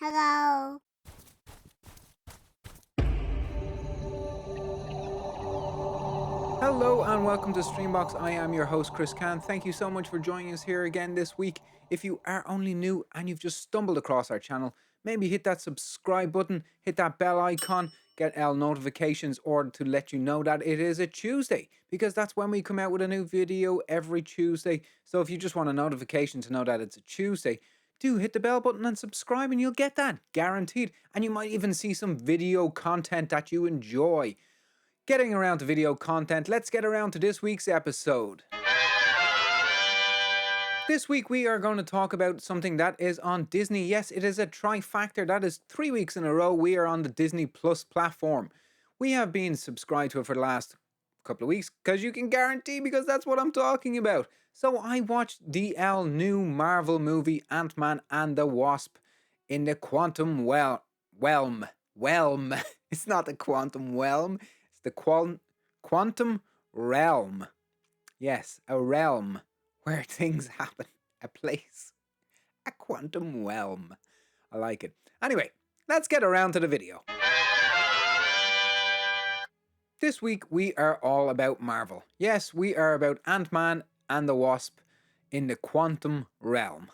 Hello. Hello and welcome to Streambox. I am your host Chris Can. Thank you so much for joining us here again this week. If you are only new and you've just stumbled across our channel, maybe hit that subscribe button, hit that bell icon, get our notifications or to let you know that it is a Tuesday, because that's when we come out with a new video every Tuesday. So if you just want a notification to know that it's a Tuesday, do hit the bell button and subscribe and you'll get that, guaranteed. And you might even see some video content that you enjoy. Getting around to video content, let's get around to this week's episode. This week we are going to talk about something that is on Disney. Yes, it is a trifactor. That is 3 weeks in a row we are on the Disney Plus platform. We have been subscribed to it for the last couple of weeks because you can guarantee, because that's what I'm talking about. So I watched the new Marvel movie Ant-Man and the Wasp in the quantum realm. It's not the quantum realm. The quantum realm. Yes, a realm where things happen. A place. A quantum realm. I like it. Anyway, let's get around to the video. This week we are all about Marvel. Yes, we are about Ant-Man and the Wasp in the quantum realm.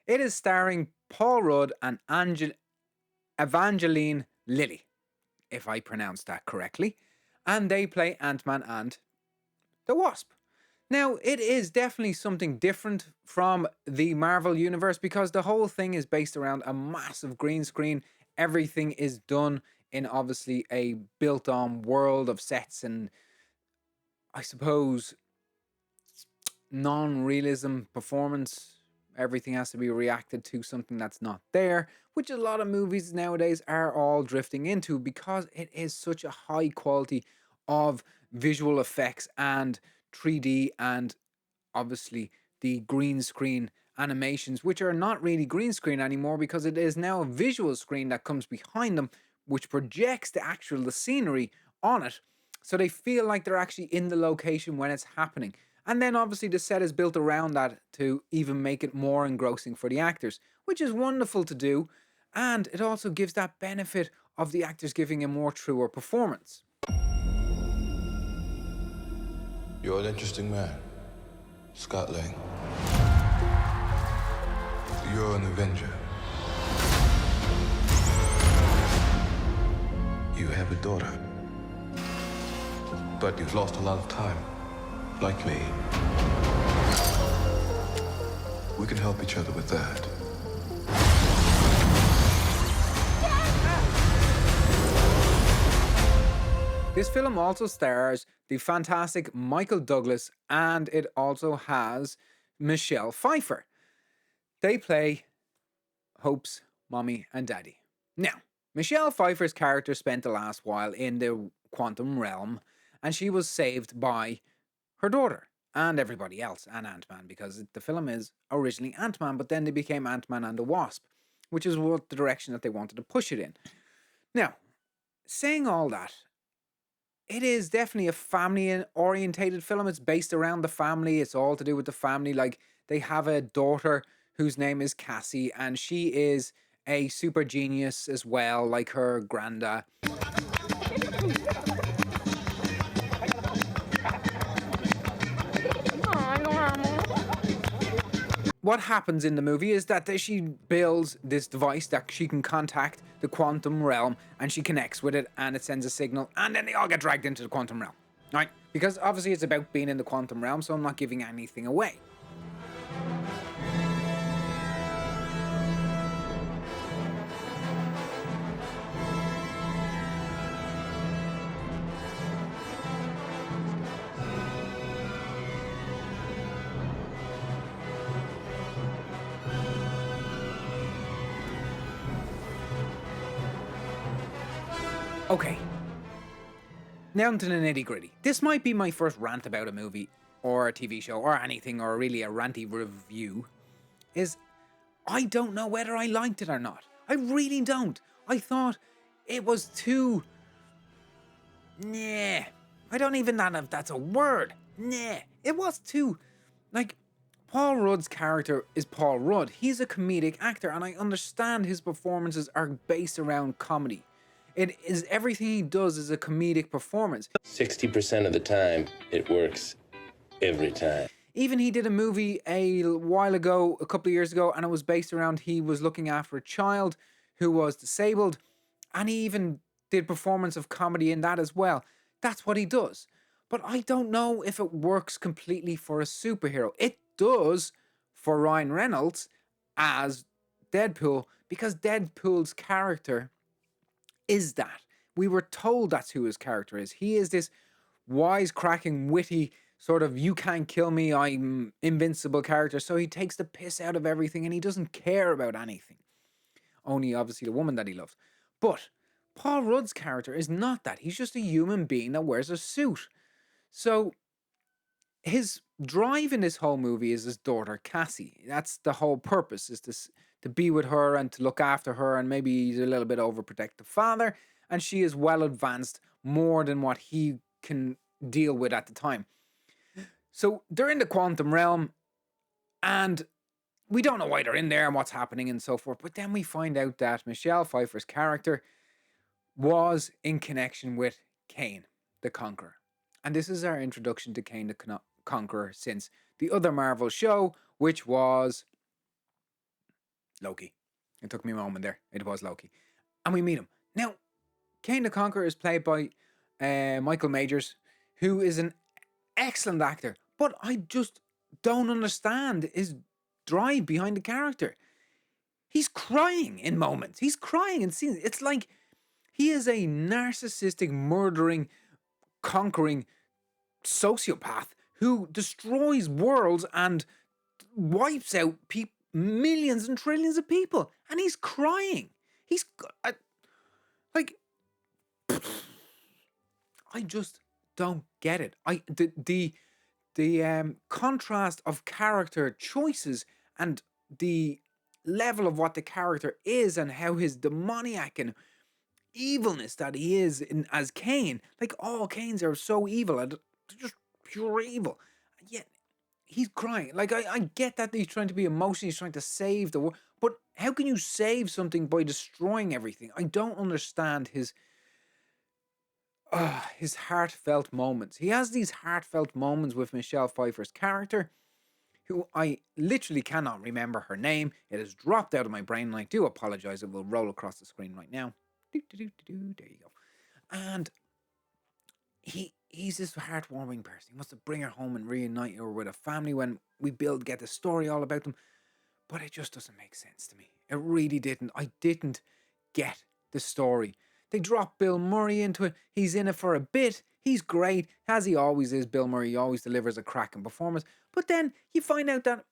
It is starring Paul Rudd and Evangeline Lilly, if I pronounced that correctly, and they play Ant-Man and the Wasp. Now, it is definitely something different from the Marvel universe because the whole thing is based around a massive green screen. Everything is done in obviously a built-on world of sets and, I suppose, non-realism performance. Everything has to be reacted to something that's not there, which a lot of movies nowadays are all drifting into because it is such a high quality of visual effects and 3D and obviously the green screen animations, which are not really green screen anymore because it is now a visual screen that comes behind them, which projects the scenery on it, so they feel like they're actually in the location when it's happening. And then obviously the set is built around that to even make it more engrossing for the actors, which is wonderful to do. And it also gives that benefit of the actors giving a more truer performance. You're an interesting man, Scott Lang. You're an Avenger. You have a daughter. But you've lost a lot of time. Like me. We can help each other with that. This film also stars the fantastic Michael Douglas, and it also has Michelle Pfeiffer. They play Hope's mommy and daddy. Now, Michelle Pfeiffer's character spent the last while in the quantum realm, and she was saved by her daughter and everybody else, and Ant-Man, because the film is originally Ant-Man, but then they became Ant-Man and the Wasp, which is what the direction that they wanted to push it in. Now, saying all that, it is definitely a family-orientated film. It's based around the family. It's all to do with the family. Like, they have a daughter whose name is Cassie, and she is a super genius as well, like her granda. What happens in the movie is that she builds this device that she can contact the quantum realm, and she connects with it and it sends a signal, and then they all get dragged into the quantum realm. Right? Because obviously it's about being in the quantum realm, so I'm not giving anything away. Okay. Now to the nitty gritty. This might be my first rant about a movie or a TV show or anything, or really a ranty review. I don't know whether I liked it or not. I really don't. I thought it was too... I don't even know if that's a word. It was too... Paul Rudd's character is Paul Rudd. He's a comedic actor, and I understand his performances are based around comedy. It is everything he does is a comedic performance. 60% of the time, it works every time. Even he did a movie a while ago, a couple of years ago, and it was based around he was looking after a child who was disabled, and he even did performance of comedy in that as well. That's what he does. But I don't know if it works completely for a superhero. It does for Ryan Reynolds as Deadpool, because Deadpool's character is that. We were told that's who his character is. He is this wisecracking, witty, sort of you can't kill me, I'm invincible character. So he takes the piss out of everything and he doesn't care about anything. Only obviously the woman that he loves. But Paul Rudd's character is not that. He's just a human being that wears a suit. So his drive in this whole movie is his daughter Cassie. That's the whole purpose, is to be with her and to look after her, and maybe he's a little bit overprotective father, and she is well advanced, more than what he can deal with at the time. So they're in the quantum realm, and we don't know why they're in there and what's happening and so forth, but then we find out that Michelle Pfeiffer's character was in connection with Kane the Conqueror. And this is our introduction to Kane the Conqueror since the other Marvel show, which was Loki. It took me a moment there. It was Loki. And we meet him. Now, Kane the Conqueror is played by Michael Majors, who is an excellent actor, but I just don't understand his drive behind the character. He's crying in moments. He's crying in scenes. It's like he is a narcissistic, murdering, conquering sociopath who destroys worlds and wipes out millions and trillions of people, and he's crying. He's like, I just don't get it. The contrast of character choices and the level of what the character is and how his demoniac and evilness that he is as Kane, like all Kanes are so evil, they're just pure evil. Yet he's crying. Like I get that he's trying to be emotional, he's trying to save the world, but how can you save something by destroying everything? I don't understand his heartfelt moments. He has these heartfelt moments with Michelle Pfeiffer's character, who I literally cannot remember her name. It has dropped out of my brain, and I do apologize. It will roll across the screen right now. There you go. And he's this heartwarming person. He wants to bring her home and reunite her with a family when we get the story all about them. But it just doesn't make sense to me. It really didn't. I didn't get the story. They dropped Bill Murray into it. He's in it for a bit. He's great, as he always is. Bill Murray, he always delivers a cracking performance. But then you find out that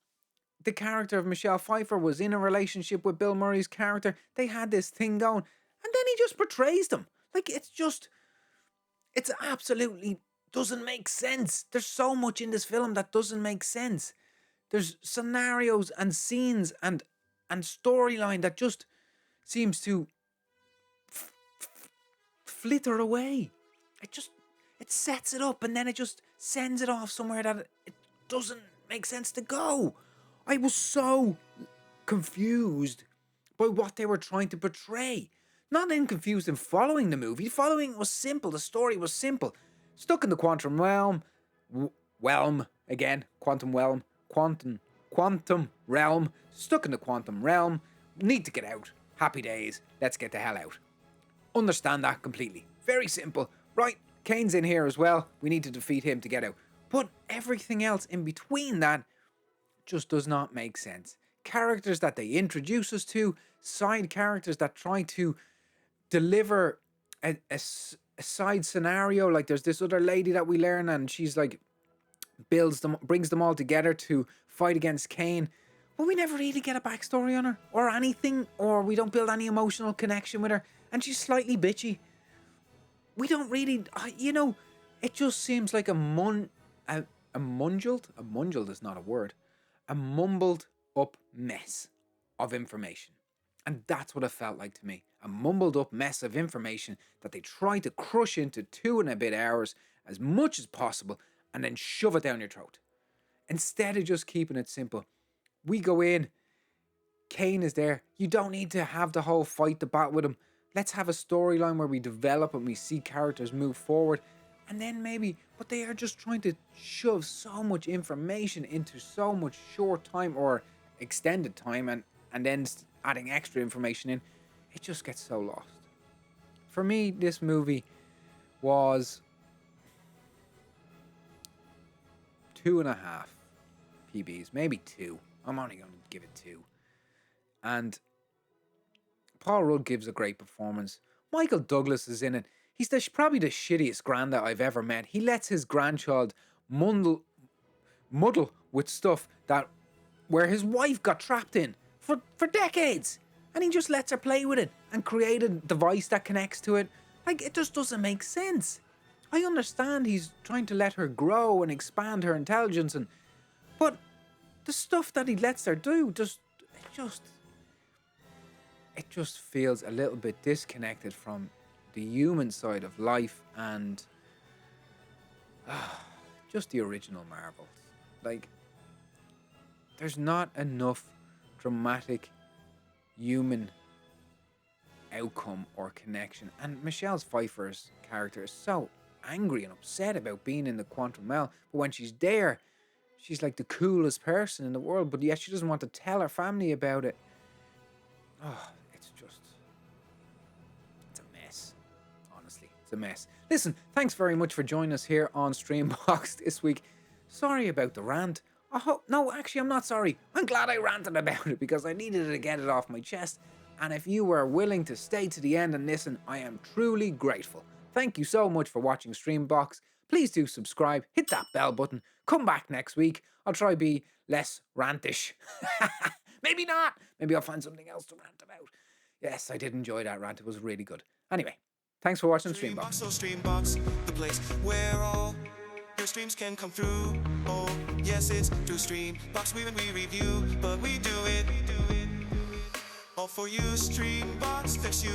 the character of Michelle Pfeiffer was in a relationship with Bill Murray's character. They had this thing going. And then he just portrays them. Like, it's absolutely doesn't make sense. There's so much in this film that doesn't make sense. There's scenarios and scenes and storyline that just seems to flitter away. It sets it up and then it just sends it off somewhere that it doesn't make sense to go. I was so confused by what they were trying to portray. Not in confused in following the movie. Following was simple. The story was simple. Stuck in the quantum realm. Quantum realm. Stuck in the quantum realm. Need to get out. Happy days. Let's get the hell out. Understand that completely. Very simple. Right, Kane's in here as well. We need to defeat him to get out. But everything else in between that just does not make sense. Characters that they introduce us to, side characters that try to deliver a side scenario. Like there's this other lady that we learn, and she's like brings them all together to fight against Kane. But we never really get a backstory on her or anything, or we don't build any emotional connection with her, and she's slightly bitchy. We don't really, it just seems like a mumbled is not a word, a mumbled up mess of information. And that's what it felt like to me. A mumbled up mess of information that they tried to crush into 2 and a bit hours as much as possible and then shove it down your throat. Instead of just keeping it simple, we go in, Kane is there. You don't need to have the whole fight, the battle with him. Let's have a storyline where we develop and we see characters move forward. And then maybe, but they are just trying to shove so much information into so much short time or extended time, and then adding extra information in. It just gets so lost. For me, this movie was 2.5 PBs, maybe 2. I'm only going to give it 2. And Paul Rudd gives a great performance. Michael Douglas is in it. He's probably the shittiest granddad I've ever met. He lets his grandchild muddle with stuff that where his wife got trapped in for decades. And he just lets her play with it and create a device that connects to it. Like, it just doesn't make sense. I understand he's trying to let her grow and expand her intelligence, but the stuff that he lets her do it just feels a little bit disconnected from the human side of life and just the original Marvels. Like, there's not enough dramatic human outcome or connection. And Michelle Pfeiffer's character is so angry and upset about being in the quantum realm, but when she's there, she's like the coolest person in the world, but yet she doesn't want to tell her family about it. Oh, it's a mess. Honestly, it's a mess. Listen, thanks very much for joining us here on Streambox this week. Sorry about the rant. No, actually, I'm not sorry. I'm glad I ranted about it because I needed to get it off my chest. And if you were willing to stay to the end and listen, I am truly grateful. Thank you so much for watching Streambox. Please do subscribe, hit that bell button, come back next week. I'll try be less rantish. Maybe not. Maybe I'll find something else to rant about. Yes, I did enjoy that rant. It was really good. Anyway, thanks for watching Streambox. So Streambox, the place where all your streams can come through. Oh, yes, it's through Streambox we review, but we do it all for you. Streambox, that's you.